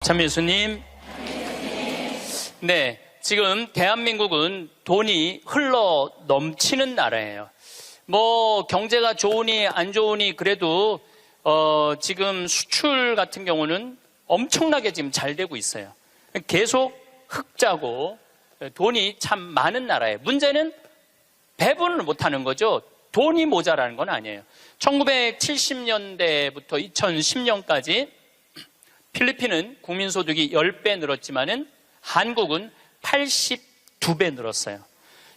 참예수님. 네, 지금 대한민국은 돈이 흘러 넘치는 나라예요. 뭐 경제가 좋으니 안 좋으니 그래도 지금 수출 같은 경우는 엄청나게 지금 잘 되고 있어요. 계속 흑자고 돈이 참 많은 나라예요. 문제는 배분을 못하는 거죠. 돈이 모자라는 건 아니에요. 1970년대부터 2010년까지 필리핀은 국민소득이 10배 늘었지만은 한국은 82배 늘었어요.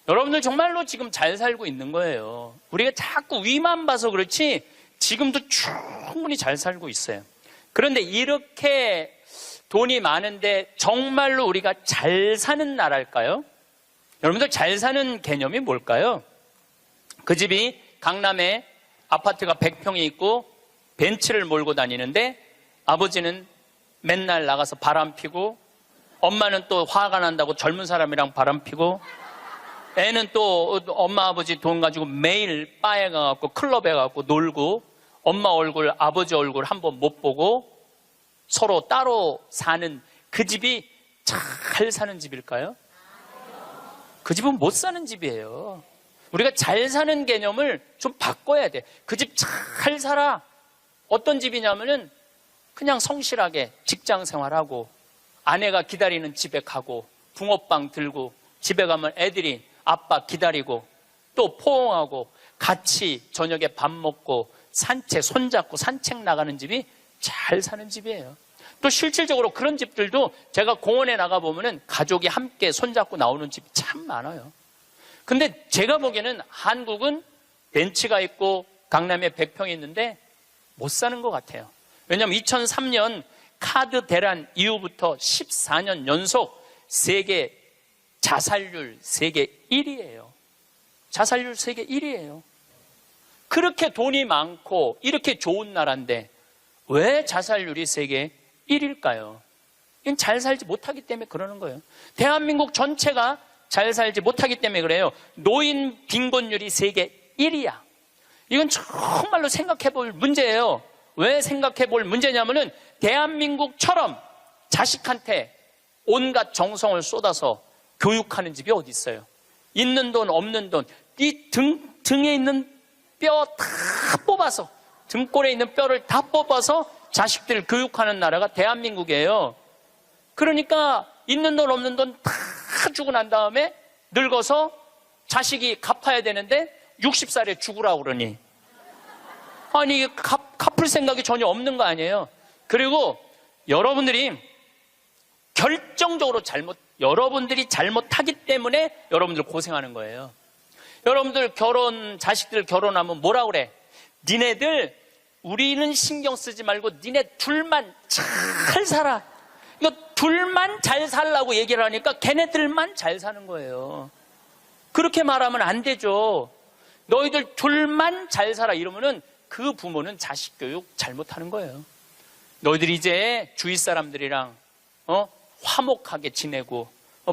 여러분들 정말로 지금 잘 살고 있는 거예요. 우리가 자꾸 위만 봐서 그렇지 지금도 충분히 잘 살고 있어요. 그런데 이렇게 돈이 많은데 정말로 우리가 잘 사는 나라일까요? 여러분들 잘 사는 개념이 뭘까요? 그 집이 강남에 아파트가 100평이 있고 벤츠를 몰고 다니는데 아버지는 맨날 나가서 바람 피고 엄마는 또 화가 난다고 젊은 사람이랑 바람 피고 애는 또 엄마 아버지 돈 가지고 매일 바에 가갖고 클럽에 가갖고 놀고 엄마 얼굴 아버지 얼굴 한번 못 보고 서로 따로 사는 그 집이 잘 사는 집일까요? 그 집은 못 사는 집이에요. 우리가 잘 사는 개념을 좀 바꿔야 돼. 그 집 잘 살아. 어떤 집이냐면은 그냥 성실하게 직장 생활하고 아내가 기다리는 집에 가고 붕어빵 들고 집에 가면 애들이 아빠 기다리고 또 포옹하고 같이 저녁에 밥 먹고 산책 손잡고 산책 나가는 집이 잘 사는 집이에요. 또 실질적으로 그런 집들도 제가 공원에 나가보면은 가족이 함께 손잡고 나오는 집이 참 많아요. 근데 제가 보기에는 한국은 벤츠가 있고 강남에 100평이 있는데 못 사는 것 같아요. 왜냐하면 2003년 카드 대란 이후부터 14년 연속 세계 자살률 세계 1위예요. 자살률 세계 1위예요. 그렇게 돈이 많고 이렇게 좋은 나라인데 왜 자살률이 세계 1위일까요? 이건 잘 살지 못하기 때문에 그러는 거예요. 대한민국 전체가 잘 살지 못하기 때문에 그래요. 노인 빈곤율이 세계 1위야. 이건 정말로 생각해 볼 문제예요. 왜 생각해 볼 문제냐면은 대한민국처럼 자식한테 온갖 정성을 쏟아서 교육하는 집이 어디 있어요? 있는 돈 없는 돈 이 등에 있는 뼈 다 뽑아서 등골에 있는 뼈를 다 뽑아서 자식들 교육하는 나라가 대한민국이에요. 그러니까 있는 돈 없는 돈 다 주고 난 다음에 늙어서 자식이 갚아야 되는데 60살에 죽으라고 그러니 아니 갚을 생각이 전혀 없는 거 아니에요. 그리고 여러분들이 결정적으로 여러분들이 잘못하기 때문에 여러분들 고생하는 거예요. 여러분들 자식들 결혼하면 뭐라 그래? 니네들 우리는 신경 쓰지 말고 니네 둘만 잘 살아. 이거 둘만 잘 살라고 얘기를 하니까 걔네들만 잘 사는 거예요. 그렇게 말하면 안 되죠. 너희들 둘만 잘 살아 이러면은 그 부모는 자식 교육 잘못하는 거예요. 너희들이 이제 주위 사람들이랑 화목하게 지내고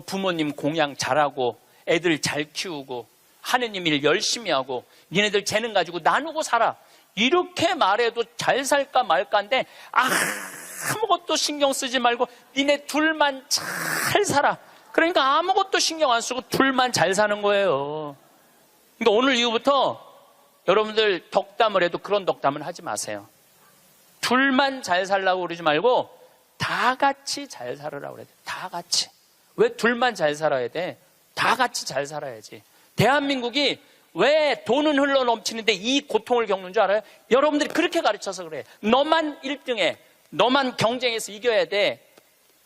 부모님 공양 잘하고 애들 잘 키우고 하느님 일 열심히 하고 니네들 재능 가지고 나누고 살아. 이렇게 말해도 잘 살까 말까인데 아무것도 신경 쓰지 말고 니네 둘만 잘 살아. 그러니까 아무것도 신경 안 쓰고 둘만 잘 사는 거예요. 그러니까 오늘 이후부터 여러분들 덕담을 해도 그런 덕담을 하지 마세요. 둘만 잘 살라고 그러지 말고 다 같이 잘 살으라고 그래야 돼. 다 같이. 왜 둘만 잘 살아야 돼? 다 같이 잘 살아야지. 대한민국이 왜 돈은 흘러 넘치는데 이 고통을 겪는 줄 알아요? 여러분들이 그렇게 가르쳐서 그래. 너만 1등해. 너만 경쟁해서 이겨야 돼.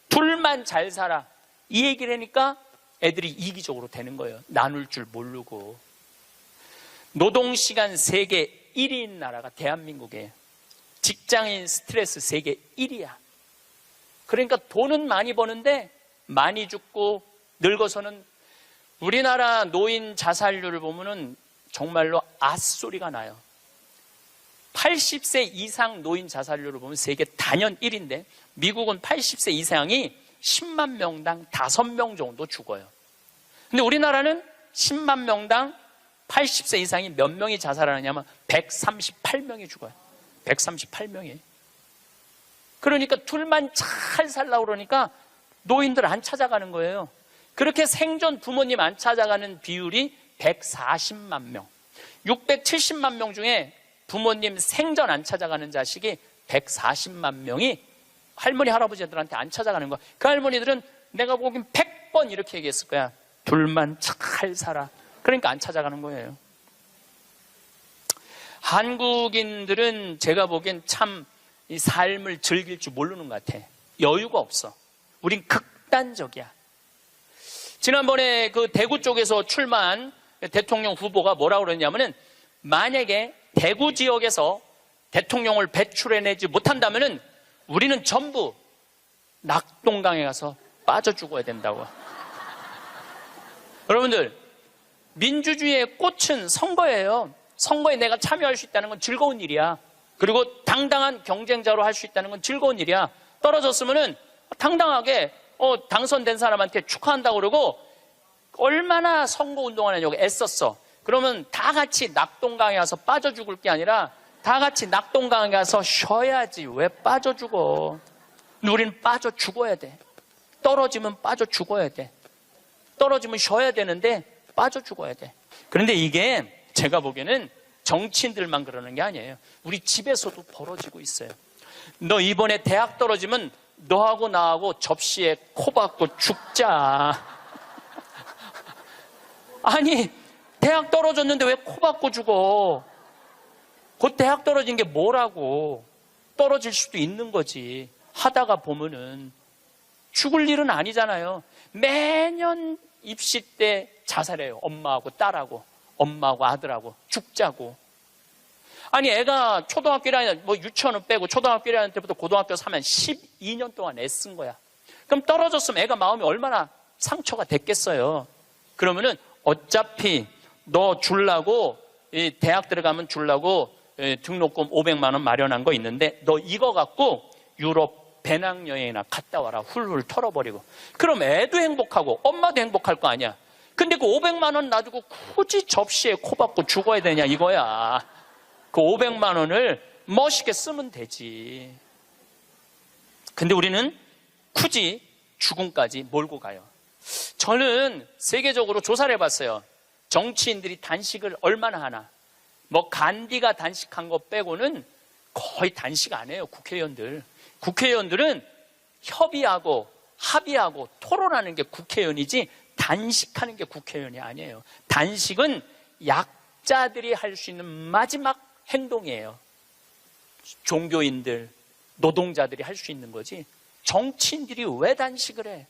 둘만 잘 살아. 이 얘기를 하니까 애들이 이기적으로 되는 거예요. 나눌 줄 모르고. 노동시간 세계 1위인 나라가 대한민국이에요. 직장인 스트레스 세계 1위야. 그러니까 돈은 많이 버는데 많이 죽고 늙어서는 우리나라 노인 자살률을 보면은 정말로 앗소리가 나요. 80세 이상 노인 자살률을 보면 세계 단연 1위인데 미국은 80세 이상이 10만 명당 5명 정도 죽어요. 근데 우리나라는 10만 명당 80세 이상이 몇 명이 자살하느냐면 138명이 죽어요. 138명이. 그러니까 둘만 잘 살라고 그러니까 노인들 안 찾아가는 거예요. 그렇게 생존 부모님 안 찾아가는 비율이 140만 명. 670만 명 중에 부모님 생전 안 찾아가는 자식이 140만 명이 할머니, 할아버지들한테 안 찾아가는 거야. 그 할머니들은 내가 보기엔 100번 이렇게 얘기했을 거야. 둘만 잘 살아. 그러니까 안 찾아가는 거예요. 한국인들은 제가 보기엔 참 이 삶을 즐길 줄 모르는 것 같아. 여유가 없어. 우린 극단적이야. 지난번에 그 대구 쪽에서 출마한 대통령 후보가 뭐라고 그러냐면은 만약에 대구 지역에서 대통령을 배출해내지 못한다면은 우리는 전부 낙동강에 가서 빠져 죽어야 된다고. 여러분들, 민주주의의 꽃은 선거예요. 선거에 내가 참여할 수 있다는 건 즐거운 일이야. 그리고 당당한 경쟁자로 할 수 있다는 건 즐거운 일이야. 떨어졌으면은 당당하게 당선된 사람한테 축하한다고 그러고 얼마나 선거운동을 하냐고 애썼어. 그러면 다 같이 낙동강에 가서 빠져 죽을 게 아니라 다 같이 낙동강에 가서 쉬어야지. 왜 빠져 죽어? 우리는 빠져 죽어야 돼. 떨어지면 빠져 죽어야 돼. 떨어지면 쉬어야 되는데 빠져 죽어야 돼. 그런데 이게 제가 보기에는 정치인들만 그러는 게 아니에요. 우리 집에서도 벌어지고 있어요. 너 이번에 대학 떨어지면 너하고 나하고 접시에 코 박고 죽자. 아니, 대학 떨어졌는데 왜 코 박고 죽어? 곧 대학 떨어진 게 뭐라고? 떨어질 수도 있는 거지. 하다가 보면은 죽을 일은 아니잖아요. 매년 입시 때 자살해요. 엄마하고 딸하고, 엄마하고 아들하고 죽자고. 아니, 애가 초등학교 1학년, 뭐 유치원은 빼고 초등학교 1학년 때부터 고등학교 3학년 12년 동안 애쓴 거야. 그럼 떨어졌으면 애가 마음이 얼마나 상처가 됐겠어요. 그러면은 어차피 너 주려고 대학 들어가면 주려고 등록금 500만 원 마련한 거 있는데 너 이거 갖고 유럽 배낭여행이나 갔다 와라. 훌훌 털어버리고. 그럼 애도 행복하고 엄마도 행복할 거 아니야. 근데 그 500만 원 놔두고 굳이 접시에 코 박고 죽어야 되냐 이거야. 그 500만 원을 멋있게 쓰면 되지. 근데 우리는 굳이 죽음까지 몰고 가요. 저는 세계적으로 조사를 해봤어요. 정치인들이 단식을 얼마나 하나. 뭐 간디가 단식한 거 빼고는 거의 단식 안 해요. 국회의원들은 협의하고 합의하고 토론하는 게 국회의원이지 단식하는 게 국회의원이 아니에요. 단식은 약자들이 할 수 있는 마지막 행동이에요. 종교인들, 노동자들이 할 수 있는 거지. 정치인들이 왜 단식을 해?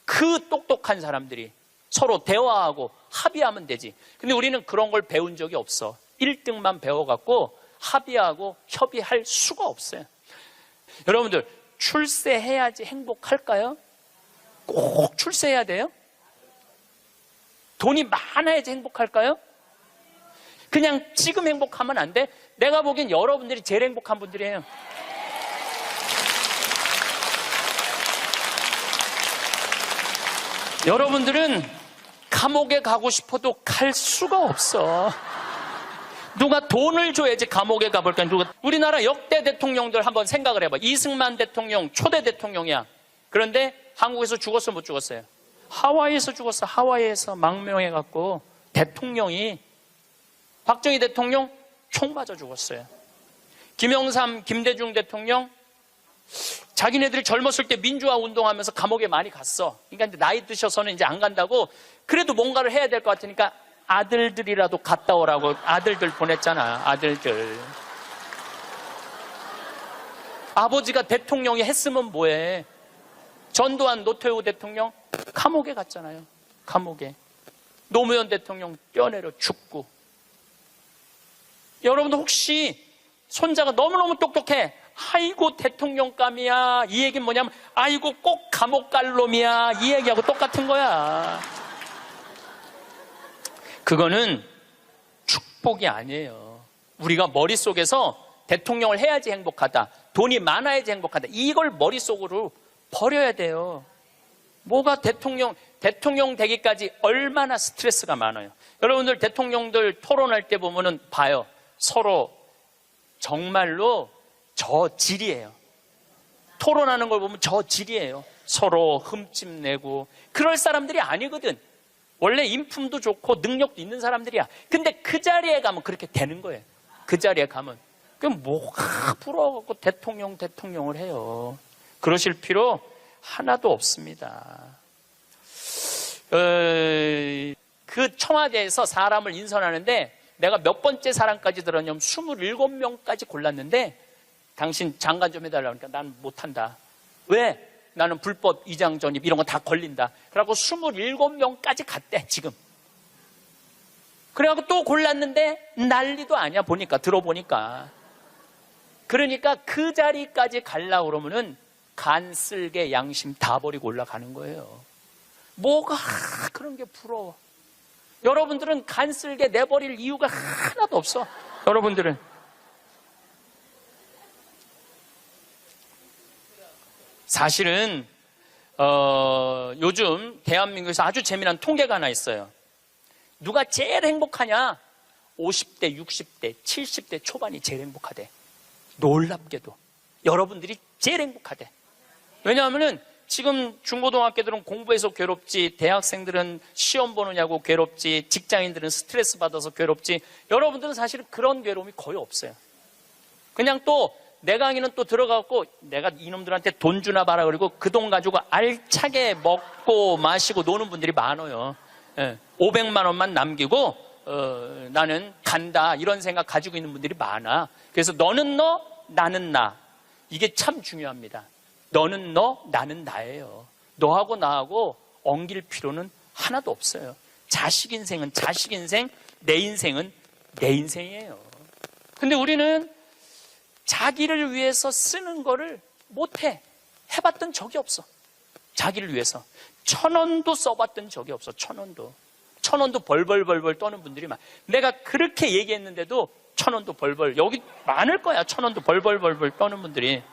그 똑똑한 사람들이 서로 대화하고 합의하면 되지. 근데 우리는 그런 걸 배운 적이 없어. 1등만 배워갖고 합의하고 협의할 수가 없어요. 여러분들, 출세해야지 행복할까요? 꼭 출세해야 돼요? 돈이 많아야지 행복할까요? 그냥 지금 행복하면 안 돼? 내가 보기엔 여러분들이 제일 행복한 분들이에요. 여러분들은 감옥에 가고 싶어도 갈 수가 없어. 누가 돈을 줘야지 감옥에 가볼까? 우리나라 역대 대통령들 한번 생각을 해봐. 이승만 대통령 초대 대통령이야. 그런데 한국에서 죽었어, 못 죽었어요? 하와이에서 죽었어. 하와이에서 망명해갖고 대통령이. 박정희 대통령 총 맞아 죽었어요. 김영삼, 김대중 대통령 자기네들이 젊었을 때 민주화 운동하면서 감옥에 많이 갔어. 그러니까 이제 나이 드셔서는 이제 안 간다고. 그래도 뭔가를 해야 될 것 같으니까 아들들이라도 갔다 오라고 아들들 보냈잖아. 아들들. 아버지가 대통령이 했으면 뭐해? 전두환, 노태우 대통령 감옥에 갔잖아요. 감옥에. 노무현 대통령 뼈내려 죽고. 여러분도 혹시 손자가 너무너무 똑똑해. 아이고 대통령감이야. 이 얘기는 뭐냐면 아이고 꼭 감옥 갈 놈이야. 이 얘기하고 똑같은 거야. 그거는 축복이 아니에요. 우리가 머릿속에서 대통령을 해야지 행복하다. 돈이 많아야지 행복하다. 이걸 머릿속으로 버려야 돼요. 뭐가 대통령 되기까지 얼마나 스트레스가 많아요. 여러분들 대통령들 토론할 때 보면은 봐요. 서로 정말로 저질이에요. 토론하는 걸 보면 저질이에요. 서로 흠집내고 그럴 사람들이 아니거든. 원래 인품도 좋고 능력도 있는 사람들이야. 근데 그 자리에 가면 그렇게 되는 거예요. 그 자리에 가면 그럼 뭐가 부러워갖고 대통령을 해요. 그러실 필요 하나도 없습니다. 그 청와대에서 사람을 인선하는데 내가 몇 번째 사람까지 들었냐면 27명까지 골랐는데 당신 장관 좀 해달라고 하니까 난 못한다. 왜? 나는 불법 이장 전입 이런 거 다 걸린다. 그래갖고 27명까지 갔대 지금. 그래갖고 또 골랐는데 난리도 아니야 보니까 들어보니까. 그러니까 그 자리까지 가려고 그러면은 간 쓸개 양심 다 버리고 올라가는 거예요. 뭐가 그런 게 부러워. 여러분들은 간 쓸개 내버릴 이유가 하나도 없어. 여러분들은. 사실은 요즘 대한민국에서 아주 재미난 통계가 하나 있어요. 누가 제일 행복하냐? 50대, 60대, 70대 초반이 제일 행복하대. 놀랍게도 여러분들이 제일 행복하대. 왜냐하면은 지금 중고등학교들은 공부해서 괴롭지, 대학생들은 시험 보느냐고 괴롭지, 직장인들은 스트레스 받아서 괴롭지, 여러분들은 사실은 그런 괴로움이 거의 없어요. 그냥 또 내 강의는 또 들어가고 내가 이놈들한테 돈 주나 봐라 그리고 그 돈 가지고 알차게 먹고 마시고 노는 분들이 많아요. 500만 원만 남기고 나는 간다 이런 생각 가지고 있는 분들이 많아. 그래서 너는 너, 나는 나. 이게 참 중요합니다. 너는 너, 나는 나예요. 너하고 나하고 엉길 필요는 하나도 없어요. 자식 인생은 자식 인생, 내 인생은 내 인생이에요. 근데 우리는 자기를 위해서 쓰는 거를 못해. 해봤던 적이 없어. 자기를 위해서 1,000원도 써봤던 적이 없어. 1,000원도 벌벌 떠는 분들이 많아. 내가 그렇게 얘기했는데도 1,000원도 벌벌, 여기 많을 거야. 1,000원도 벌벌 떠는 분들이.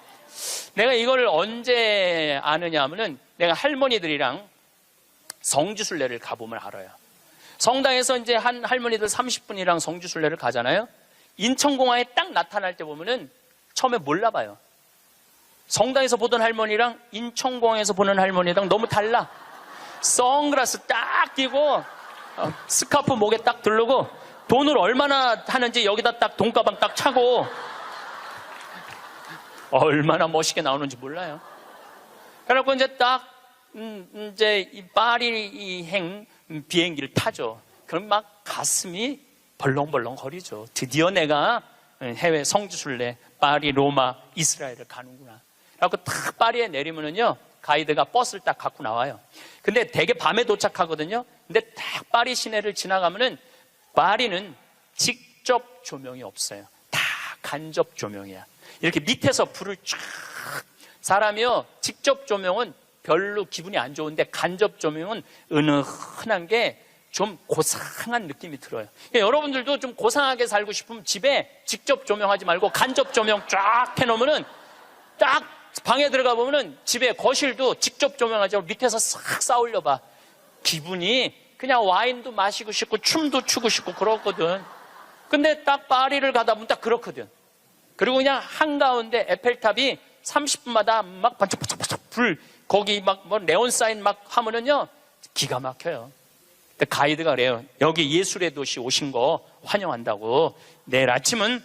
내가 이걸 언제 아느냐 하면은 내가 할머니들이랑 성지순례를 가보면 알아요. 성당에서 이제 한 할머니들 30분이랑 성지순례를 가잖아요. 인천공항에 딱 나타날 때 보면은 처음에 몰라봐요. 성당에서 보던 할머니랑 인천공항에서 보는 할머니랑 너무 달라. 선글라스 딱 끼고 스카프 목에 딱 두르고 돈을 얼마나 하는지 여기다 딱 돈가방 딱 차고 얼마나 멋있게 나오는지 몰라요. 그래갖고 이제 딱 이제 이 파리행 비행기를 타죠. 그럼 막 가슴이 벌렁벌렁 거리죠. 드디어 내가 해외 성지순례 파리, 로마, 이스라엘을 가는구나. 그래갖고 딱 파리에 내리면은요 가이드가 버스를 딱 갖고 나와요. 근데 되게 밤에 도착하거든요. 근데 딱 파리 시내를 지나가면은 파리는 직접 조명이 없어요. 다 간접 조명이야. 이렇게 밑에서 불을 쫙. 사람이요 직접 조명은 별로 기분이 안 좋은데 간접 조명은 은은한 게 좀 고상한 느낌이 들어요. 그러니까 여러분들도 좀 고상하게 살고 싶으면 집에 직접 조명하지 말고 간접 조명 쫙 해놓으면은 딱 방에 들어가 보면은 집에 거실도 직접 조명하지 말고 밑에서 싹 쌓아올려봐. 기분이 그냥 와인도 마시고 싶고 춤도 추고 싶고 그렇거든. 근데 딱 파리를 가다 보면 딱 그렇거든. 그리고 그냥 한가운데 에펠탑이 30분마다 막 반짝반짝 불 거기 막 뭐 네온 사인 막 하면은요 기가 막혀요. 가이드가 그래요. 여기 예술의 도시 오신 거 환영한다고. 내일 아침은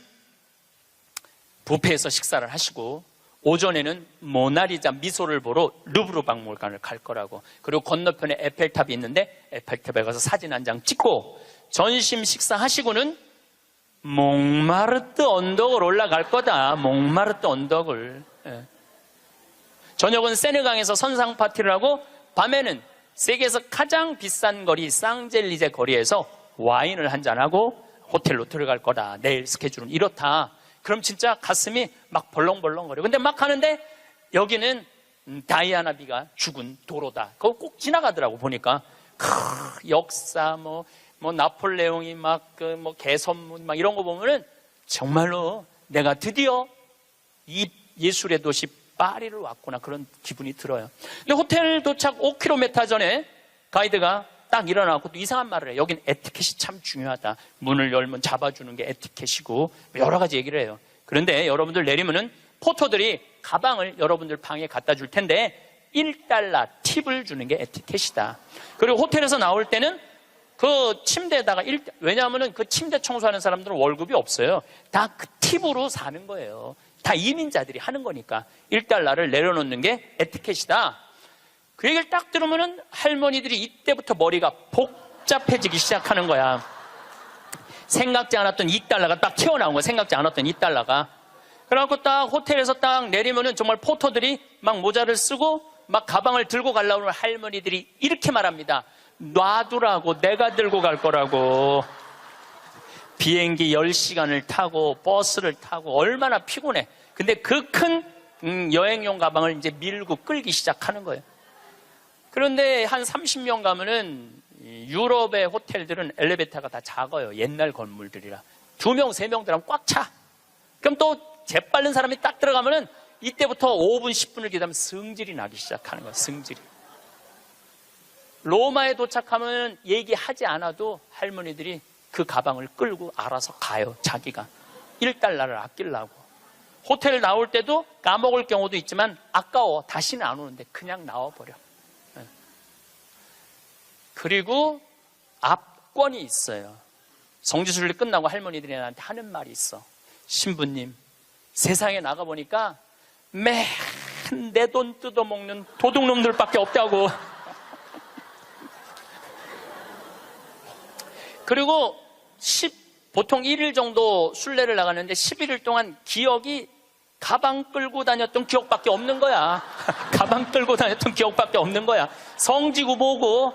뷔페에서 식사를 하시고 오전에는 모나리자 미소를 보러 루브르 박물관을 갈 거라고. 그리고 건너편에 에펠탑이 있는데 에펠탑에 가서 사진 한 장 찍고 점심 식사하시고는 몽마르트 언덕을 올라갈 거다. 몽마르트 언덕을. 저녁은 세느강에서 선상 파티를 하고 밤에는 세계에서 가장 비싼 거리 쌍젤리제 거리에서 와인을 한잔하고 호텔로 들어갈 거다. 내일 스케줄은 이렇다. 그럼 진짜 가슴이 막 벌렁벌렁거려. 근데 막 하는데 여기는 다이아나비가 죽은 도로다. 그거 꼭 지나가더라고 보니까. 역사 뭐 나폴레옹이 막 뭐 개선문 막 이런 거 보면은 정말로 내가 드디어 이 예술의 도시 파리를 왔구나 그런 기분이 들어요. 근데 호텔 도착 5km 전에 가이드가 딱 일어나고 또 이상한 말을 해요. 여긴 에티켓이 참 중요하다. 문을 열면 잡아주는 게 에티켓이고 여러 가지 얘기를 해요. 그런데 여러분들 내리면은 포터들이 가방을 여러분들 방에 갖다 줄 텐데 $1 팁을 주는 게 에티켓이다. 그리고 호텔에서 나올 때는 그 침대에다가 왜냐하면 그 침대 청소하는 사람들은 월급이 없어요. 다 그 팁으로 사는 거예요. 다 이민자들이 하는 거니까 $1를 내려놓는 게 에티켓이다. 그 얘기를 딱 들으면은 할머니들이 이때부터 머리가 복잡해지기 시작하는 거야. 생각지 않았던 $2가 딱 튀어나온 거야. 생각지 않았던 $2가. 그래갖고 딱 호텔에서 딱 내리면은 정말 포터들이 막 모자를 쓰고 막 가방을 들고 가려고 하는 할머니들이 이렇게 말합니다. 놔두라고, 내가 들고 갈 거라고. 비행기 10시간을 타고 버스를 타고 얼마나 피곤해. 근데 그 큰 여행용 가방을 이제 밀고 끌기 시작하는 거예요. 그런데 한 30명 가면은 유럽의 호텔들은 엘리베이터가 다 작아요. 옛날 건물들이라. 2명, 3명 들어가면 꽉 차. 그럼 또 재빠른 사람이 딱 들어가면은 이때부터 5분, 10분을 기다리면 승질이 나기 시작하는 거예요. 승질이. 로마에 도착하면 얘기하지 않아도 할머니들이 그 가방을 끌고 알아서 가요. 자기가 $1를 아끼려고. 호텔 나올 때도 까먹을 경우도 있지만 아까워. 다시는 안 오는데 그냥 나와버려. 그리고 압권이 있어요. 성지순례 끝나고 할머니들이 나한테 하는 말이 있어. 신부님, 세상에 나가보니까 매일 내 돈 뜯어먹는 도둑놈들밖에 없다고. 그리고 보통 1일 정도 순례를 나가는데 11일 동안 기억이 가방 끌고 다녔던 기억밖에 없는 거야. 가방 끌고 다녔던 기억밖에 없는 거야. 성지고 뭐고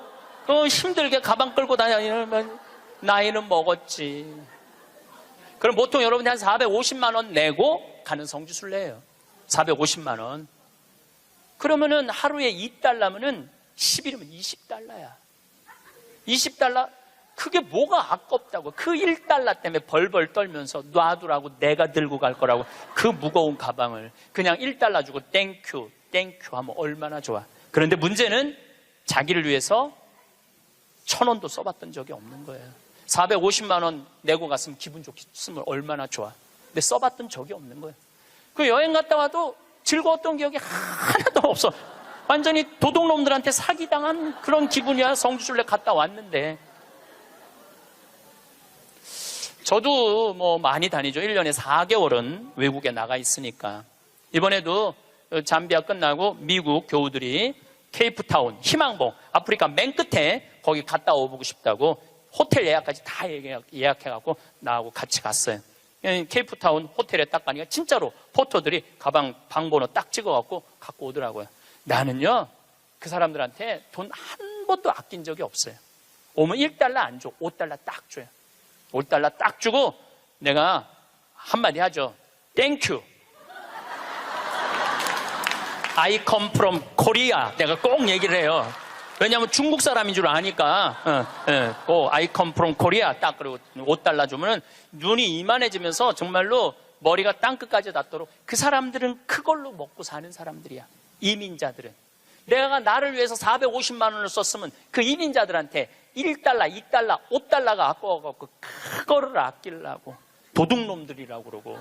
힘들게 가방 끌고 다니면 나이는 먹었지. 그럼 보통 여러분이 한 450만 원 내고 가는 성지순례예요. 450만 원. 그러면은 하루에 $2면은 10일이면 $20야. $20. 그게 뭐가 아깝다고. 그 $1 때문에 벌벌 떨면서 놔두라고, 내가 들고 갈 거라고. 그 무거운 가방을 그냥 $1 주고 땡큐 하면 얼마나 좋아. 그런데 문제는 자기를 위해서 1,000원도 써봤던 적이 없는 거예요. 450만 원 내고 갔으면 기분 좋게 쓰면 얼마나 좋아. 근데 써봤던 적이 없는 거예요. 그 여행 갔다 와도 즐거웠던 기억이 하나도 없어. 완전히 도둑놈들한테 사기당한 그런 기분이야. 성지순례 갔다 왔는데. 저도 뭐 많이 다니죠. 1년에 4개월은 외국에 나가 있으니까. 이번에도 잠비아 끝나고 미국 교우들이 케이프타운, 희망봉, 아프리카 맨 끝에 거기 갔다 오고 싶다고 호텔 예약까지 다 예약해갖고 나하고 같이 갔어요. 케이프타운 호텔에 딱 가니까 진짜로 포터들이 가방 방번호 딱 찍어갖고 갖고 오더라고요. 나는요, 그 사람들한테 돈 한 번도 아낀 적이 없어요. 오면 $1 안 줘. $5 딱 줘요. $5 딱 주고 내가 한마디 하죠. Thank you. I come from Korea. 내가 꼭 얘기를 해요. 왜냐하면 중국 사람인 줄 아니까. I come from Korea. 딱 그리고 $5 주면은 눈이 이만해지면서 정말로 머리가 땅끝까지 닿도록. 그 사람들은 그걸로 먹고 사는 사람들이야. 이민자들은. 내가 나를 위해서 450만 원을 썼으면 그 이민자들한테 $1, $2, $5가 아까워갖고 그거를 아끼려고. 도둑놈들이라고 그러고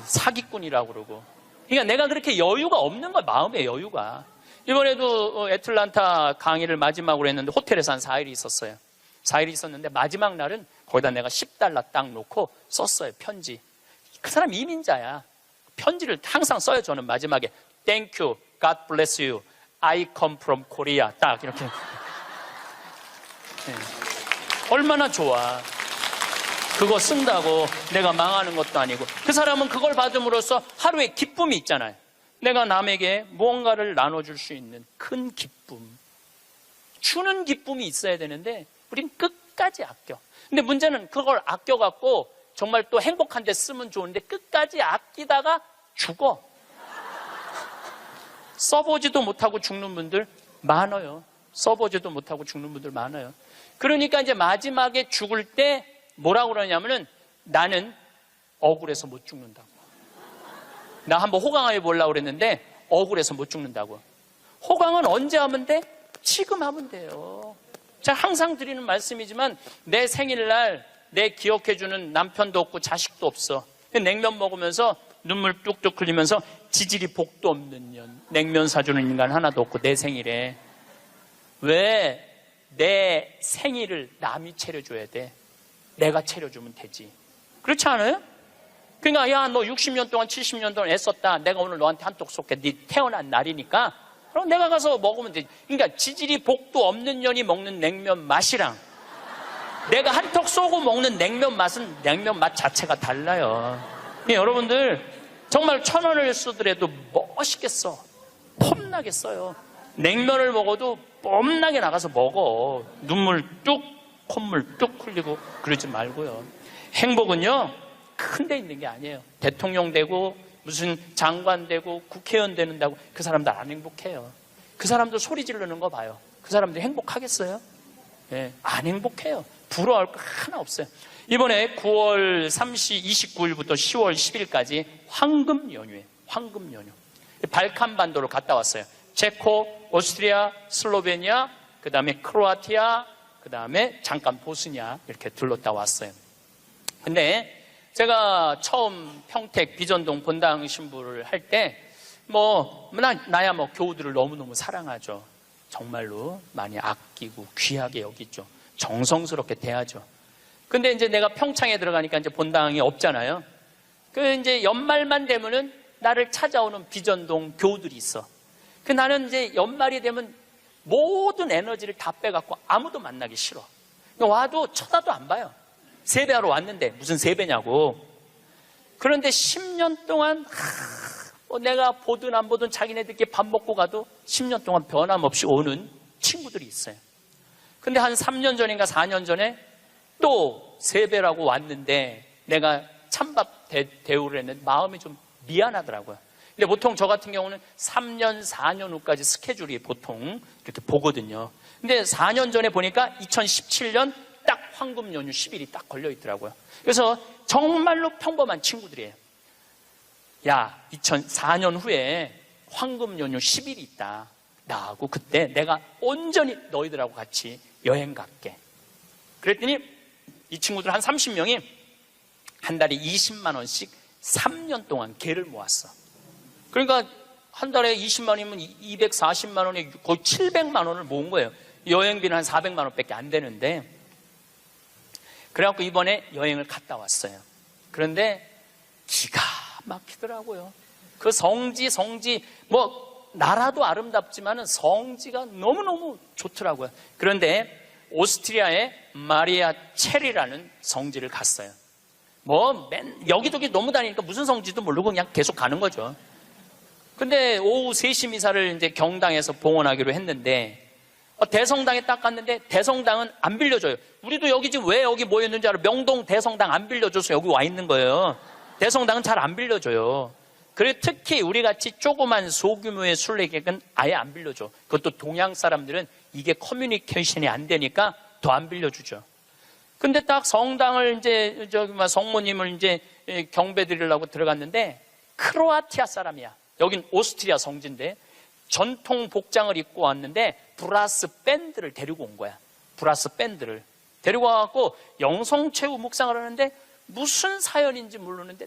사기꾼이라고 그러고. 그러니까 내가 그렇게 여유가 없는 거야. 마음의 여유가. 이번에도 애틀란타 강의를 마지막으로 했는데 호텔에서 한 4일이 있었어요. 4일이 있었는데 마지막 날은 거기다 내가 $10 딱 놓고 썼어요. 편지. 그 사람 이민자야. 편지를 항상 써요. 저는 마지막에 Thank you, God bless you, I come from Korea. 딱 이렇게. 네. 얼마나 좋아. 그거 쓴다고 내가 망하는 것도 아니고. 그 사람은 그걸 받음으로써 하루에 기쁨이 있잖아요. 내가 남에게 무언가를 나눠줄 수 있는 큰 기쁨. 주는 기쁨이 있어야 되는데 우린 끝까지 아껴. 근데 문제는 그걸 아껴갖고 정말 또 행복한 데 쓰면 좋은데 끝까지 아끼다가 죽어. 써보지도 못하고 죽는 분들 많아요. 써보지도 못하고 죽는 분들 많아요. 그러니까 이제 마지막에 죽을 때 뭐라고 그러냐면은 나는 억울해서 못 죽는다고. 나 한번 호강해 보려고 그랬는데 억울해서 못 죽는다고. 호강은 언제 하면 돼? 지금 하면 돼요. 제가 항상 드리는 말씀이지만 내 생일날 내 기억해주는 남편도 없고 자식도 없어. 냉면 먹으면서 눈물 뚝뚝 흘리면서 지질이 복도 없는 년, 냉면 사주는 인간 하나도 없고 내 생일에 왜 내 생일을 남이 차려줘야 돼? 내가 차려주면 되지. 그렇지 않아요? 그러니까 야, 너 60년 동안 70년 동안 애썼다. 내가 오늘 너한테 한턱 쏠게. 네 태어난 날이니까 그럼 내가 가서 먹으면 되지. 그러니까 지질이 복도 없는 년이 먹는 냉면 맛이랑 내가 한턱 쏘고 먹는 냉면 맛은 냉면 맛 자체가 달라요. 여러분들 정말 1,000원을 쓰더라도 멋있게 써. 폼나게 써요. 냉면을 먹어도 뽐나게 나가서 먹어. 눈물 뚝, 콧물 뚝 흘리고 그러지 말고요. 행복은요, 큰 데 있는 게 아니에요. 대통령 되고 무슨 장관 되고 국회의원 되는다고 그 사람들 안 행복해요. 그 사람들 소리 지르는 거 봐요. 그 사람들 행복하겠어요? 네, 안 행복해요. 부러워할 거 하나 없어요. 이번에 9월 29일부터 10월 10일까지 황금 연휴예요. 황금 연휴. 발칸 반도를 갔다 왔어요. 체코, 오스트리아, 슬로베니아, 그 다음에 크로아티아, 그 다음에 잠깐 보스니아 이렇게 들렀다 왔어요. 근데 제가 처음 평택 비전동 본당 신부를 할 때 나야 교우들을 너무너무 사랑하죠. 정말로 많이 아끼고 귀하게 여기죠. 정성스럽게 대하죠. 근데 이제 내가 평창에 들어가니까 이제 본당이 없잖아요. 그 이제 연말만 되면은 나를 찾아오는 비전동 교우들이 있어. 그 나는 이제 연말이 되면 모든 에너지를 다 빼갖고 아무도 만나기 싫어. 와도 쳐다도 안 봐요. 세배하러 왔는데 무슨 세배냐고. 그런데 10년 동안 내가 보든 안 보든 자기네들끼리 밥 먹고 가도 10년 동안 변함없이 오는 친구들이 있어요. 근데 한 3년 전인가 4년 전에 또 세배라고 왔는데 내가 찬밥 대우를 했는데 마음이 좀 미안하더라고요. 근데 보통 저 같은 경우는 3년, 4년 후까지 스케줄이 보통 이렇게 보거든요. 근데 4년 전에 보니까 2017년 딱 황금 연휴 10일이 딱 걸려 있더라고요. 그래서 정말로 평범한 친구들이에요. 야, 2004년 후에 황금 연휴 10일이 있다. 나하고 그때 내가 온전히 너희들하고 같이 여행 갈게. 그랬더니 이 친구들 한 30명이 한 달에 20만 원씩 3년 동안 개를 모았어. 그러니까 한 달에 20만 원이면 240만 원에 거의 700만 원을 모은 거예요. 여행비는 한 400만 원밖에 안 되는데. 그래갖고 이번에 여행을 갔다 왔어요. 그런데 기가 막히더라고요. 그 성지 나라도 아름답지만은 성지가 너무너무 좋더라고요. 그런데 오스트리아의 마리아 체리라는 성지를 갔어요. 여기저기 너무 다니니까 무슨 성지도 모르고 그냥 계속 가는 거죠. 근데 오후 3시 미사를 이제 경당에서 봉헌하기로 했는데 대성당에 딱 갔는데 대성당은 안 빌려줘요. 우리도 여기 지금 왜 여기 모였는지 알아? 명동 대성당 안 빌려줘서 여기 와 있는 거예요. 대성당은 잘 안 빌려줘요. 그리고 특히 우리같이 조그만 소규모의 순례객은 아예 안 빌려줘. 그것도 동양 사람들은 이게 커뮤니케이션이 안 되니까 더 안 빌려주죠. 근데 딱 성당을 이제 성모님을 이제 경배 드리려고 들어갔는데 크로아티아 사람이야. 여긴 오스트리아 성지인데 전통 복장을 입고 왔는데 브라스 밴드를 데리고 온 거야. 브라스 밴드를 데리고 와갖고 영성체후 묵상을 하는데 무슨 사연인지 모르는데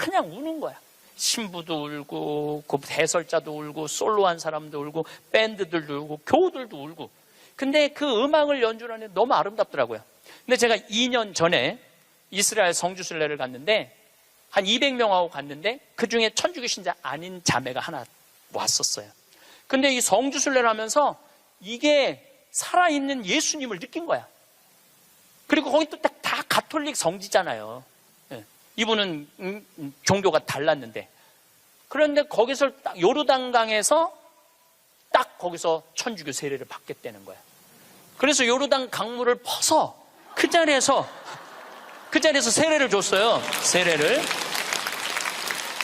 그냥 우는 거야. 신부도 울고 그 해설자도 울고 솔로한 사람도 울고 밴드들도 울고 교우들도 울고. 근데 그 음악을 연주하는데 너무 아름답더라고요. 근데 제가 2년 전에 이스라엘 성주순례를 갔는데 한 200명하고 갔는데 그중에 천주교 신자 아닌 자매가 하나 왔었어요. 근데 이 성주순례를 하면서 이게 살아있는 예수님을 느낀 거야. 그리고 거기 또 다 가톨릭 성지잖아요. 이분은 종교가 달랐는데. 그런데 거기서 딱 요르단강에서 딱 거기서 천주교 세례를 받겠다는 거야. 그래서 요르단 강물을 퍼서 그 자리에서 세례를 줬어요.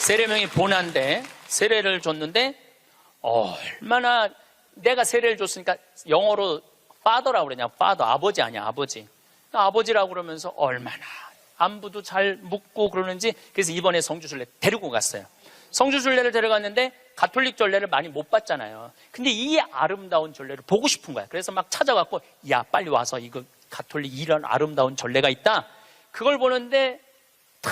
세례명이 보난데 세례를 줬는데 얼마나 내가 세례를 줬으니까 영어로 father라고 그러냐. father, 아버지 아니야, 아버지. 아버지라고 그러면서 얼마나 안부도 잘 묻고 그러는지. 그래서 이번에 성주순례 데리고 갔어요. 성주순례를 데려갔는데 가톨릭 전례를 많이 못 봤잖아요. 근데 이 아름다운 전례를 보고 싶은 거야. 그래서 막 찾아갖고 야 빨리 와서 이거 가톨릭 이런 아름다운 전례가 있다. 그걸 보는데 다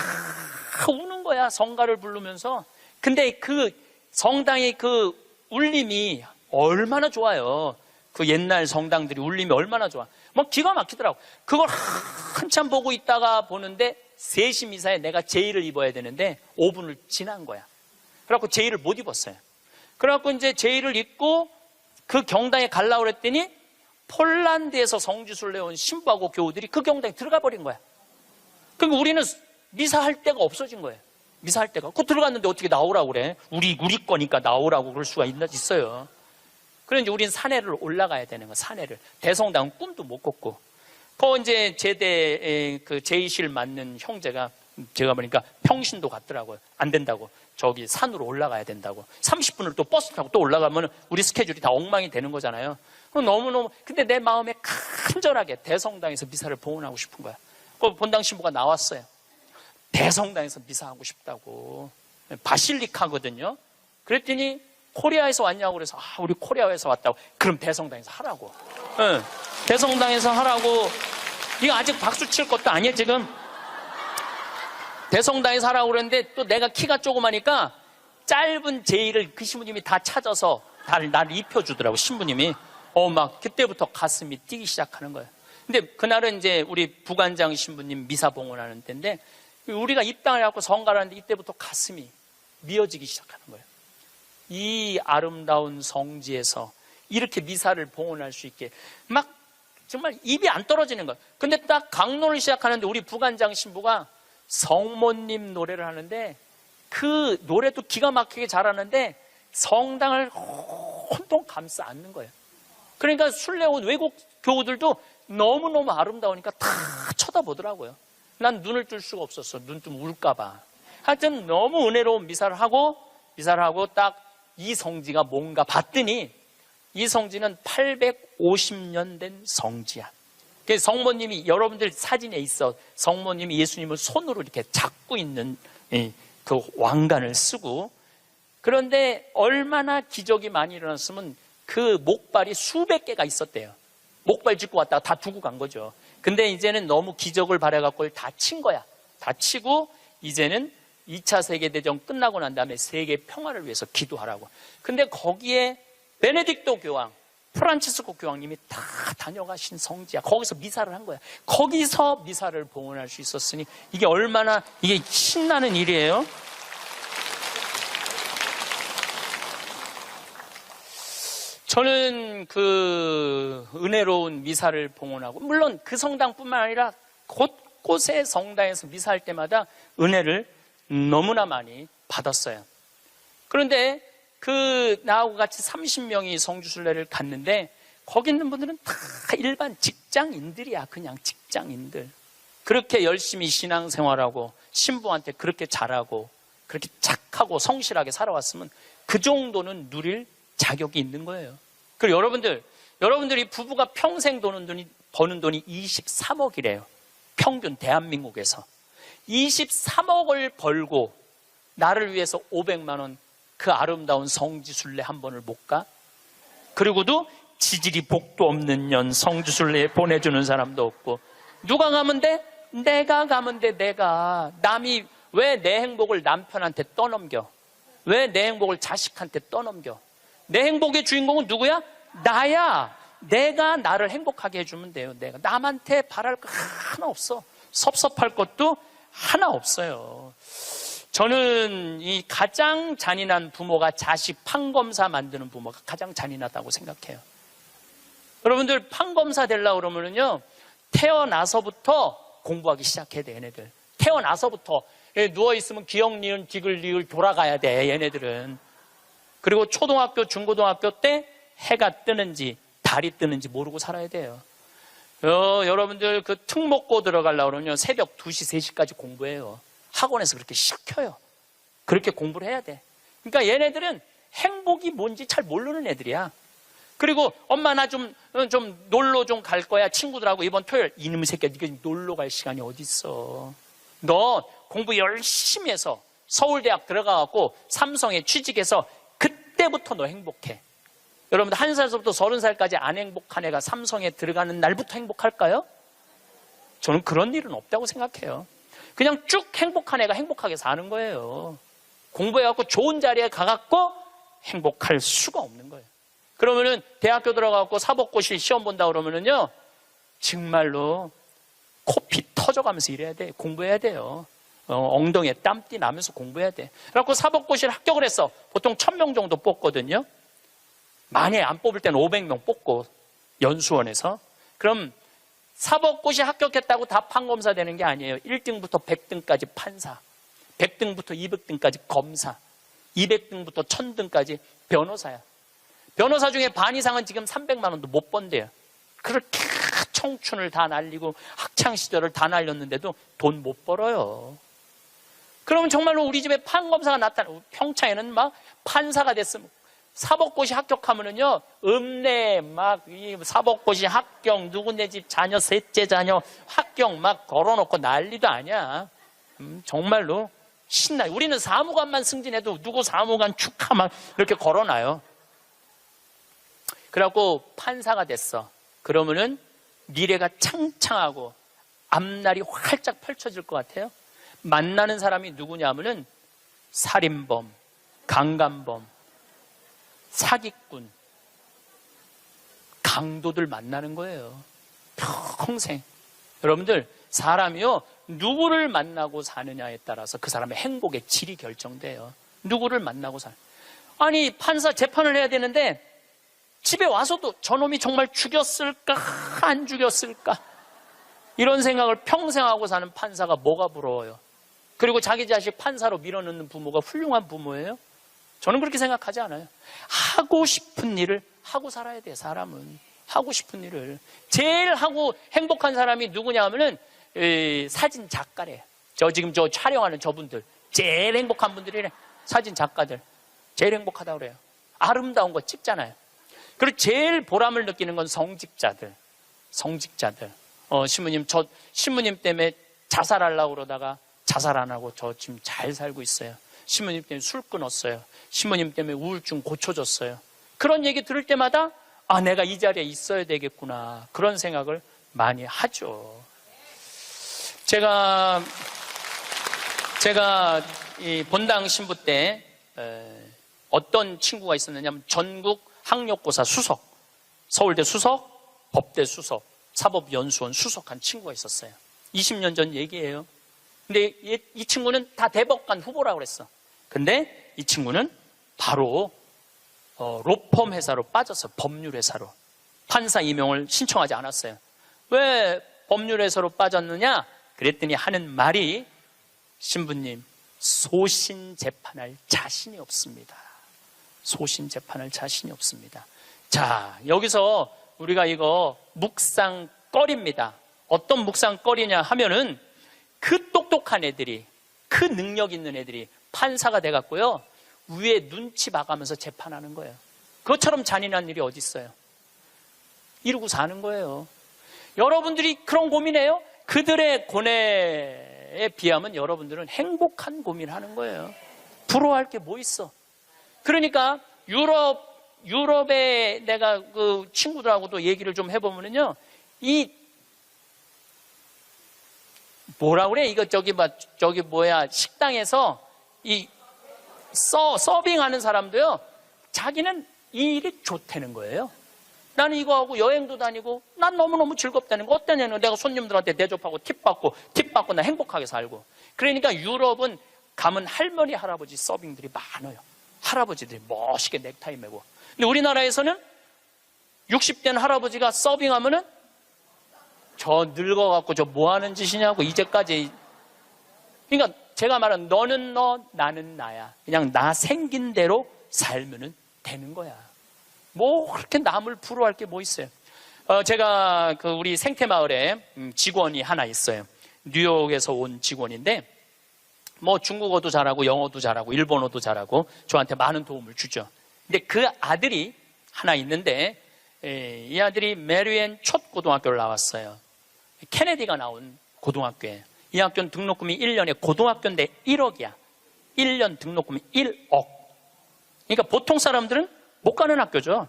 우는 거야, 성가를 부르면서. 근데 그 성당의 그 울림이 얼마나 좋아요. 그 옛날 성당들이 울림이 얼마나 좋아. 뭐 기가 막히더라고. 그걸 한참 보고 있다가 보는데 3시 미사에 내가 제의를 입어야 되는데 5분을 지난 거야. 그래갖고 제의를 못 입었어요. 그래갖고 이제 제의를 입고 그 경당에 가려고 그랬더니 폴란드에서 성지순례 온 신부하고 교우들이 그 경당에 들어가 버린 거야. 그러니까 우리는 미사할 데가 없어진 거예요. 미사할 데가. 그 들어갔는데 어떻게 나오라고 그래? 우리 거니까 나오라고 그럴 수가 있어요. 그래서 이제 우리는 산에를 올라가야 되는 거야, 산에를. 대성당은 꿈도 못 꿨고. 그 이제 제대 그 제의실 맡는 형제가 제가 보니까 평신도 갔더라고요. 안 된다고. 저기 산으로 올라가야 된다고. 30분을 또 버스 타고 또 올라가면 우리 스케줄이 다 엉망이 되는 거잖아요. 너무너무. 근데 내 마음에 간절하게 대성당에서 미사를 봉헌하고 싶은 거야. 그 본당 신부가 나왔어요. 대성당에서 미사하고 싶다고. 바실리카거든요. 그랬더니 코리아에서 왔냐고 그래서 우리 코리아에서 왔다고. 그럼 대성당에서 하라고. 네, 대성당에서 하라고. 이거 아직 박수 칠 것도 아니에요 지금. 대성당에서 하라고 그랬는데 또 내가 키가 조그마니까 짧은 제의를 그 신부님이 다 찾아서 나를 입혀주더라고. 신부님이. 막 그때부터 가슴이 뛰기 시작하는 거예요. 근데 그날은 이제 우리 부관장 신부님 미사 봉헌하는 때인데 우리가 입당을 해갖고 성가를 하는데 이때부터 가슴이 미어지기 시작하는 거예요. 이 아름다운 성지에서 이렇게 미사를 봉헌할 수 있게 막 정말 입이 안 떨어지는 거예요. 근데 딱 강론을 시작하는데 우리 부관장 신부가 성모님 노래를 하는데 그 노래도 기가 막히게 잘하는데 성당을 혼통 감싸 안는 거예요. 그러니까 순례 온 외국 교우들도 너무너무 아름다우니까 다 쳐다보더라고요. 난 눈을 뜰 수가 없었어. 눈 뜨면 울까봐. 하여튼 너무 은혜로운 미사를 하고 딱 이 성지가 뭔가 봤더니 이 성지는 850년 된 성지야. 그래서 성모님이 여러분들 사진에 있어. 성모님이 예수님을 손으로 이렇게 잡고 있는 그 왕관을 쓰고. 그런데 얼마나 기적이 많이 일어났으면 그 목발이 수백 개가 있었대요. 목발 짚고 왔다가 다 두고 간 거죠. 근데 이제는 너무 기적을 바라갖고 다 친 거야. 다 치고 이제는 2차 세계대전 끝나고 난 다음에 세계 평화를 위해서 기도하라고. 근데 거기에 베네딕토 교황, 프란치스코 교황님이 다 다녀가신 성지야. 거기서 미사를 한 거야. 거기서 미사를 봉헌할 수 있었으니 이게 얼마나 이게 신나는 일이에요. 저는 그 은혜로운 미사를 봉헌하고, 물론 그 성당뿐만 아니라 곳곳의 성당에서 미사할 때마다 은혜를 너무나 많이 받았어요. 그런데 나하고 같이 30명이 성주순례를 갔는데 거기 있는 분들은 다 일반 직장인들이야. 그냥 직장인들. 그렇게 열심히 신앙생활하고 신부한테 그렇게 잘하고 그렇게 착하고 성실하게 살아왔으면 그 정도는 누릴 자격이 있는 거예요. 그리고 여러분들이 부부가 평생 버는 돈이 23억이래요. 평균 대한민국에서. 23억을 벌고 나를 위해서 500만 원 그 아름다운 성지순례 한 번을 못 가? 그리고도 지질이 복도 없는 년 성지순례에 보내주는 사람도 없고. 누가 가면 돼? 내가 가면 돼. 내가. 남이 왜 내 행복을 남편한테 떠넘겨? 왜 내 행복을 자식한테 떠넘겨? 내 행복의 주인공은 누구야? 나야. 내가 나를 행복하게 해주면 돼요. 내가. 남한테 바랄 거 하나 없어. 섭섭할 것도 하나 없어요. 저는 이 가장 잔인한 부모가 자식 판검사 만드는 부모가 가장 잔인하다고 생각해요. 여러분들 판검사 되려고 그러면요, 태어나서부터 공부하기 시작해야 돼. 얘네들 태어나서부터 누워있으면 기억, 니은, 디귿, 리을 돌아가야 돼. 얘네들은. 그리고 초등학교, 중고등학교 때 해가 뜨는지 달이 뜨는지 모르고 살아야 돼요. 여러분들 그 특목고 들어가려고 그러면 새벽 2시, 3시까지 공부해요. 학원에서 그렇게 시켜요. 그렇게 공부를 해야 돼. 그러니까 얘네들은 행복이 뭔지 잘 모르는 애들이야. 그리고 엄마 나 좀 놀러 좀 갈 거야. 친구들하고 이번 토요일. 이놈의 새끼야, 네가 놀러 갈 시간이 어디 있어. 너 공부 열심히 해서 서울대학 들어가갖고 삼성에 취직해서 그때부터 너 행복해. 여러분들 1살부터 30살까지 안 행복한 애가 삼성에 들어가는 날부터 행복할까요? 저는 그런 일은 없다고 생각해요. 그냥 쭉 행복한 애가 행복하게 사는 거예요. 공부해갖고 좋은 자리에 가갖고 행복할 수가 없는 거예요. 그러면은 대학교 들어가갖고 사법고시 시험 본다 그러면은요, 정말로 코피 터져가면서 일해야 돼. 공부해야 돼요. 엉덩이에 땀띠 나면서 공부해야 돼. 그래갖고 사법고시를 합격을 했어. 보통 1000명 정도 뽑거든요. 만약에 안 뽑을 때는 500명 뽑고, 연수원에서. 그럼 사법고시 합격했다고 다 판검사 되는 게 아니에요. 1등부터 100등까지 판사, 100등부터 200등까지 검사, 200등부터 1000등까지 변호사야. 변호사 중에 반 이상은 지금 300만 원도 못 번대요. 그렇게 청춘을 다 날리고 학창시절을 다 날렸는데도 돈 못 벌어요. 그러면 정말로 우리 집에 판검사가 나타나고, 평창에는 막 판사가 됐으면, 사법고시 합격하면은요, 읍내 막 이 사법고시 합격, 누구네 집 자녀, 셋째 자녀 합격 막 걸어놓고 난리도 아니야. 정말로 신나요. 우리는 사무관만 승진해도 누구 사무관 축하 막 이렇게 걸어놔요. 그래갖고 판사가 됐어. 그러면은 미래가 창창하고 앞날이 활짝 펼쳐질 것 같아요. 만나는 사람이 누구냐면은 살인범, 강간범, 사기꾼, 강도들 만나는 거예요. 평생. 여러분들, 사람이요, 누구를 만나고 사느냐에 따라서 그 사람의 행복의 질이 결정돼요. 누구를 만나고 아니, 판사 재판을 해야 되는데 집에 와서도 저놈이 정말 죽였을까 안 죽였을까 이런 생각을 평생 하고 사는 판사가 뭐가 부러워요? 그리고 자기 자식 판사로 밀어넣는 부모가 훌륭한 부모예요? 저는 그렇게 생각하지 않아요. 하고 싶은 일을 하고 살아야 돼. 사람은 하고 싶은 일을. 제일 하고 행복한 사람이 누구냐 하면은 사진 작가래. 지금 촬영하는 저분들 제일 행복한 분들이래. 사진 작가들 제일 행복하다고 그래요. 아름다운 거 찍잖아요. 그리고 제일 보람을 느끼는 건 성직자들. 신부님 때문에 자살하려고 그러다가 자살 안 하고 저 지금 잘 살고 있어요. 신부님 때문에 술 끊었어요. 신부님 때문에 우울증 고쳐졌어요. 그런 얘기 들을 때마다 내가 이 자리에 있어야 되겠구나, 그런 생각을 많이 하죠. 제가 이 본당 신부 때 어떤 친구가 있었느냐면 전국 학력고사 수석, 서울대 수석, 법대 수석, 사법연수원 수석한 친구가 있었어요. 20년 전 얘기예요. 근데 이 친구는 다 대법관 후보라고 그랬어. 근데 이 친구는 바로 로펌 회사로 빠졌어요. 법률 회사로. 판사 임용을 신청하지 않았어요. 왜 법률 회사로 빠졌느냐? 그랬더니 하는 말이, 신부님, 소신 재판할 자신이 없습니다. 소신 재판할 자신이 없습니다. 자, 여기서 우리가 이거 묵상거리입니다. 어떤 묵상거리냐 하면은, 그 똑똑한 애들이, 그 능력 있는 애들이 판사가 돼갖고요, 위에 눈치 봐가면서 재판하는 거예요. 그것처럼 잔인한 일이 어디 있어요? 이러고 사는 거예요. 여러분들이 그런 고민해요? 그들의 고뇌에 비하면 여러분들은 행복한 고민을 하는 거예요. 부러워할 게 뭐 있어? 그러니까 유럽에 내가 그 친구들하고도 얘기를 좀 해보면요, 뭐라 그래? 이거 식당에서 서빙하는 사람도요, 자기는 이 일이 좋다는 거예요. 나는 이거 하고 여행도 다니고 난 너무너무 즐겁다는 거. 어떠냐면 내가 손님들한테 대접하고 팁 받고 나 행복하게 살고. 그러니까 유럽은 가면 할머니 할아버지 서빙들이 많아요. 할아버지들이 멋있게 넥타이 매고. 근데 우리나라에서는 60된 할아버지가 서빙하면은 저 늙어갖고 저 뭐 하는 짓이냐고, 이제까지. 그러니까 제가 말한 너는 너, 나는 나야. 그냥 나 생긴 대로 살면은 되는 거야. 뭐 그렇게 남을 부러워할 게 뭐 있어요? 제가 우리 생태마을에 직원이 하나 있어요. 뉴욕에서 온 직원인데, 뭐 중국어도 잘하고 영어도 잘하고 일본어도 잘하고 저한테 많은 도움을 주죠. 근데 그 아들이 하나 있는데, 이 아들이 메리앤 첫 고등학교를 나왔어요. 케네디가 나온 고등학교예요. 이 학교는 등록금이 1년에 고등학교인데 1억이야. 1년 등록금이 1억. 그러니까 보통 사람들은 못 가는 학교죠.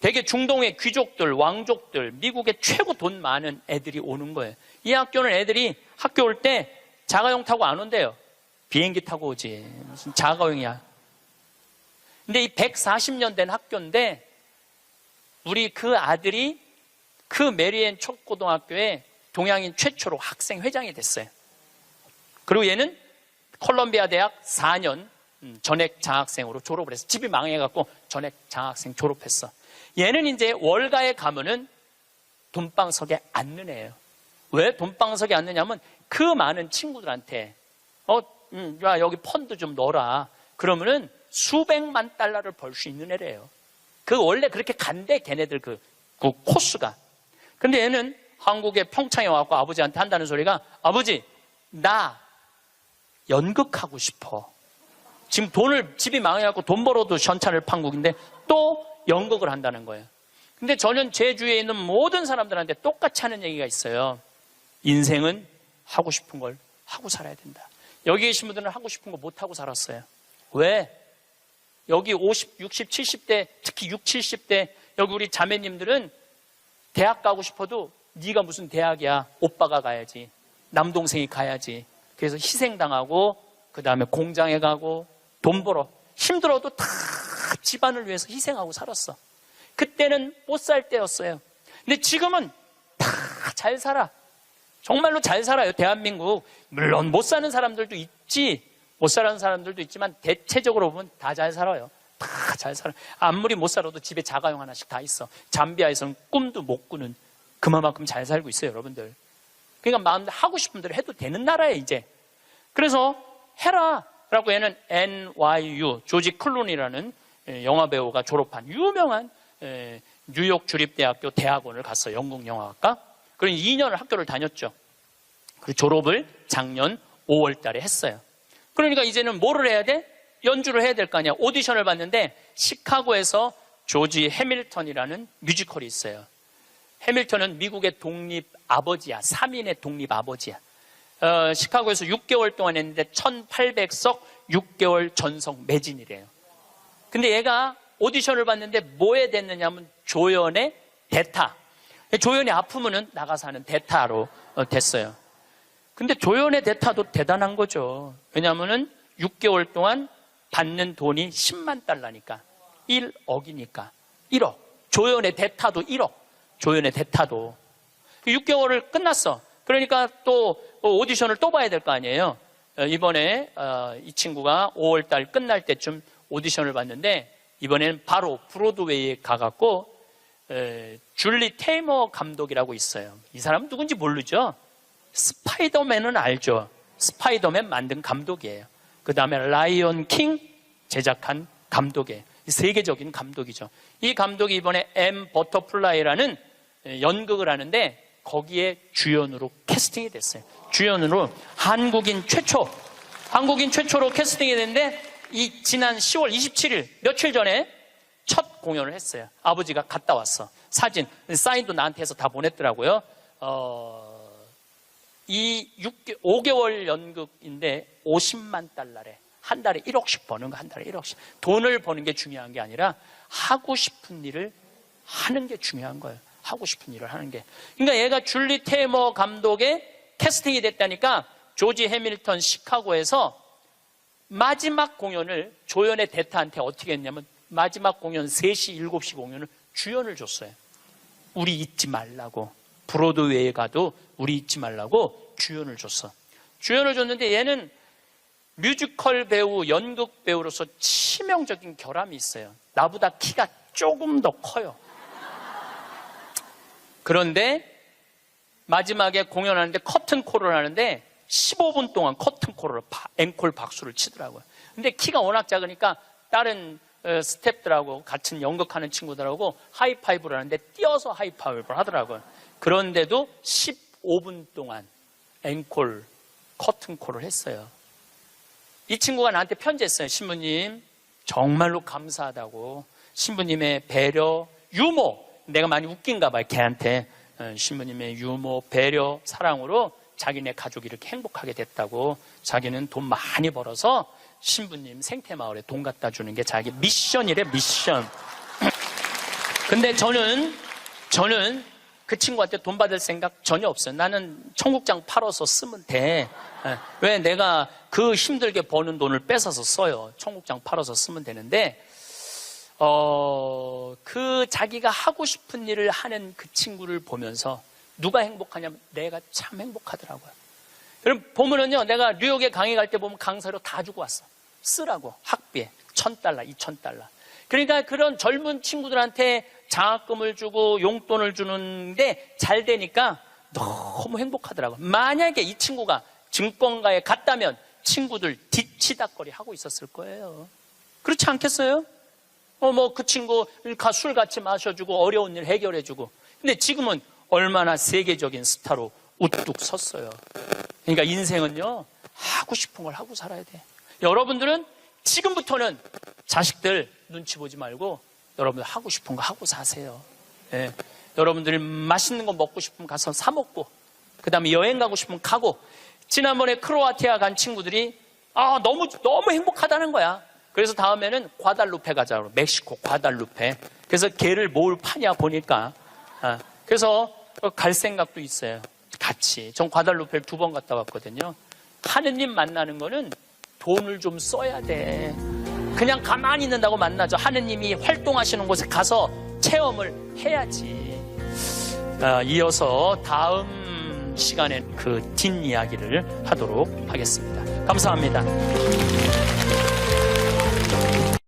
되게 중동의 귀족들, 왕족들, 미국의 최고 돈 많은 애들이 오는 거예요. 이 학교는 애들이 학교 올 때 자가용 타고 안 온대요. 비행기 타고 오지. 무슨 자가용이야. 근데 이 140년 된 학교인데 우리 그 아들이 그 메리앤 초고등학교에 동양인 최초로 학생 회장이 됐어요. 그리고 얘는 콜롬비아 대학 4년 전액 장학생으로 졸업을 했어. 집이 망해갖고 전액 장학생 졸업했어. 얘는 이제 월가에 가면은 돈방석에 앉는 애예요. 왜 돈방석에 앉느냐면 그 많은 친구들한테 야, 여기 펀드 좀 넣어라. 그러면은 수백만 달러를 벌 수 있는 애래요. 그 원래 그렇게 간대, 걔네들 그 코스가. 근데 얘는 한국에 평창에 와서 아버지한테 한다는 소리가, 아버지, 나 연극하고 싶어. 지금 집이 망해갖고 돈 벌어도 전차를 판국인데 또 연극을 한다는 거예요. 근데 저는 제 주위에 있는 모든 사람들한테 똑같이 하는 얘기가 있어요. 인생은 하고 싶은 걸 하고 살아야 된다. 여기 계신 분들은 하고 싶은 거 못하고 살았어요. 왜? 여기 50, 60, 70대, 특히 60, 70대 여기 우리 자매님들은 대학 가고 싶어도 네가 무슨 대학이야. 오빠가 가야지. 남동생이 가야지. 그래서 희생당하고 그 다음에 공장에 가고 돈 벌어. 힘들어도 다 집안을 위해서 희생하고 살았어. 그때는 못 살 때였어요. 근데 지금은 다 잘 살아. 정말로 잘 살아요. 대한민국. 물론 못 사는 사람들도 있지. 못 사는 사람들도 있지만 대체적으로 보면 다 잘 살아요. 다 잘 살아요. 아무리 못 살아도 집에 자가용 하나씩 다 있어. 잠비아에서는 꿈도 못 꾸는 그만큼 잘 살고 있어요, 여러분들. 그러니까 마음대로 하고 싶은 대로 해도 되는 나라예요, 이제. 그래서 해라 라고 얘는 NYU, 조지 클루니라는 영화배우가 졸업한 유명한 뉴욕 주립대학교 대학원을 갔어요. 영국 영화학과. 그리고 2년을 학교를 다녔죠. 그리고 졸업을 작년 5월 달에 했어요. 그러니까 이제는 뭐를 해야 돼? 연주를 해야 될 거 아니야. 오디션을 봤는데 시카고에서 조지 해밀턴이라는 뮤지컬이 있어요. 해밀턴은 미국의 독립 아버지야. 3인의 독립 아버지야. 시카고에서 6개월 동안 했는데 1800석 6개월 전석 매진이래요. 근데 얘가 오디션을 봤는데 뭐에 됐느냐면 조연의 대타. 조연이 아프면은 나가서 하는 대타로 됐어요. 근데 조연의 대타도 대단한 거죠. 왜냐하면은 6개월 동안 받는 돈이 10만 달러니까 1억이니까 1억. 조연의 대타도 1억. 조연의 대타도 6개월을 끝났어. 그러니까 또 오디션을 또 봐야 될 거 아니에요. 이번에 이 친구가 5월 달 끝날 때쯤 오디션을 봤는데 이번에는 바로 브로드웨이에 가갖고 줄리 테이머 감독이라고 있어요. 이 사람은 누군지 모르죠? 스파이더맨은 알죠? 스파이더맨 만든 감독이에요. 그 다음에 라이온 킹 제작한 감독이에요. 세계적인 감독이죠. 이 감독이 이번에 M 버터플라이라는 연극을 하는데 거기에 주연으로 캐스팅이 됐어요. 주연으로 한국인 최초로 캐스팅이 됐는데 이 지난 10월 27일 며칠 전에 첫 공연을 했어요. 아버지가 갔다 왔어. 사진, 사인도 나한테 해서 다 보냈더라고요. 이 5개월 연극인데 50만 달러래. 한 달에 1억씩 버는 거, 한 달에 1억씩. 돈을 버는 게 중요한 게 아니라 하고 싶은 일을 하는 게 중요한 거예요. 하고 싶은 일을 하는 게. 그러니까 얘가 줄리 테이머 감독의 캐스팅이 됐다니까 조지 해밀턴 시카고에서 마지막 공연을 조연의 대타한테 어떻게 했냐면 마지막 공연 3시, 7시 공연을 주연을 줬어요. 우리 잊지 말라고. 브로드웨이에 가도 우리 잊지 말라고 주연을 줬어. 주연을 줬는데 얘는 뮤지컬 배우, 연극 배우로서 치명적인 결함이 있어요. 나보다 키가 조금 더 커요. 그런데 마지막에 공연하는데 커튼콜을 하는데 15분 동안 커튼콜을 앵콜 박수를 치더라고요. 근데 키가 워낙 작으니까 다른 스태프들하고 같은 연극하는 친구들하고 하이파이브를 하는데 뛰어서 하이파이브를 하더라고요. 그런데도 15분 동안 앵콜, 커튼콜을 했어요. 이 친구가 나한테 편지했어요. 신부님 정말로 감사하다고. 신부님의 배려, 유머, 내가 많이 웃긴가 봐요 걔한테. 신부님의 유머, 배려, 사랑으로 자기네 가족이 이렇게 행복하게 됐다고. 자기는 돈 많이 벌어서 신부님 생태마을에 돈 갖다 주는 게 자기 미션이래. 미션. 근데 저는 그 친구한테 돈 받을 생각 전혀 없어요. 나는 청국장 팔아서 쓰면 돼. 왜 내가 그 힘들게 버는 돈을 뺏어서 써요. 청국장 팔아서 쓰면 되는데, 그 자기가 하고 싶은 일을 하는 그 친구를 보면서 누가 행복하냐면 내가 참 행복하더라고요. 여러분 보면은요, 내가 뉴욕에 강의 갈 때 보면 강사료 다 주고 왔어. 쓰라고. 학비에 $1,000, $2,000. 그러니까 그런 젊은 친구들한테 장학금을 주고 용돈을 주는데 잘 되니까 너무 행복하더라고요. 만약에 이 친구가 증권가에 갔다면 친구들 뒤치다거리 하고 있었을 거예요. 그렇지 않겠어요? 그 친구 술 같이 마셔주고 어려운 일 해결해주고. 근데 지금은 얼마나 세계적인 스타로 우뚝 섰어요. 그러니까 인생은요, 하고 싶은 걸 하고 살아야 돼. 여러분들은 지금부터는 자식들 눈치 보지 말고 여러분들 하고 싶은 거 하고 사세요. 예. 여러분들이 맛있는 거 먹고 싶으면 가서 사 먹고, 그 다음에 여행 가고 싶으면 가고. 지난번에 크로아티아 간 친구들이 너무 행복하다는 거야. 그래서 다음에는 과달루페 가자고. 멕시코 과달루페. 그래서 개를 뭘 파냐 보니까 그래서 갈 생각도 있어요. 같이. 전 과달루페를 2번 갔다 왔거든요. 하느님 만나는 거는 돈을 좀 써야 돼. 그냥 가만히 있는다고 만나죠. 하느님이 활동하시는 곳에 가서 체험을 해야지. 이어서 다음 시간에 그 뒷이야기를 하도록 하겠습니다. 감사합니다.